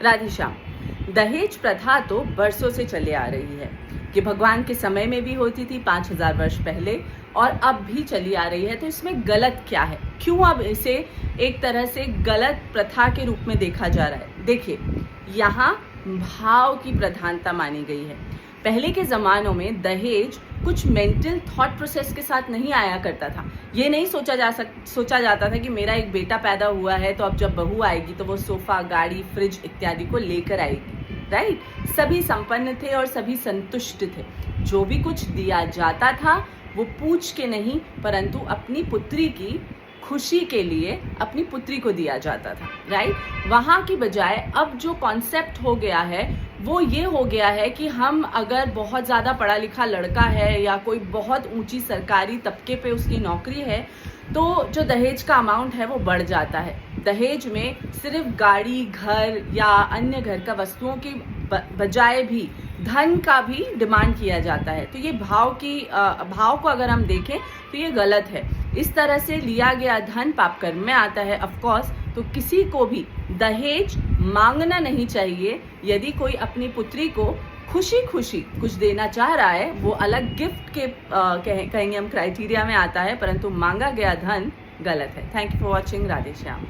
राधे श्याम। दहेज प्रथा तो बरसों से चले आ रही है कि भगवान के समय में भी होती थी 5000 वर्ष पहले और अब भी चली आ रही है। तो इसमें गलत क्या है? क्यों अब इसे एक तरह से गलत प्रथा के रूप में देखा जा रहा है? देखिए, यहाँ भाव की प्रधानता मानी गई है। पहले के ज़मानों में दहेज कुछ मेंटल थॉट प्रोसेस के साथ नहीं आया करता था। ये नहीं सोचा जाता था कि मेरा एक बेटा पैदा हुआ है तो अब जब बहू आएगी तो वो सोफा, गाड़ी, फ्रिज इत्यादि को लेकर आएगी। राइट? सभी संपन्न थे और सभी संतुष्ट थे। जो भी कुछ दिया जाता था वो पूछ के नहीं, परंतु अपनी पुत्री की खुशी के लिए अपनी पुत्री को दिया जाता था। राइट? वहाँ की बजाय अब जो कॉन्सेप्ट हो गया है वो ये हो गया है कि हम अगर बहुत ज़्यादा पढ़ा लिखा लड़का है या कोई बहुत ऊंची सरकारी तबके पे उसकी नौकरी है तो जो दहेज का अमाउंट है वो बढ़ जाता है। दहेज में सिर्फ गाड़ी, घर या अन्य घर का वस्तुओं की बजाय भी धन का भी डिमांड किया जाता है। तो ये भाव को अगर हम देखें तो ये गलत है। इस तरह से लिया गया धन पाप कर्म में आता है ऑफ कोर्स। तो किसी को भी दहेज मांगना नहीं चाहिए। यदि कोई अपनी पुत्री को खुशी खुशी कुछ देना चाह रहा है वो अलग गिफ्ट के कहेंगे हम क्राइटेरिया में आता है, परंतु मांगा गया धन गलत है। Thank you for watching. Radhe Shyam.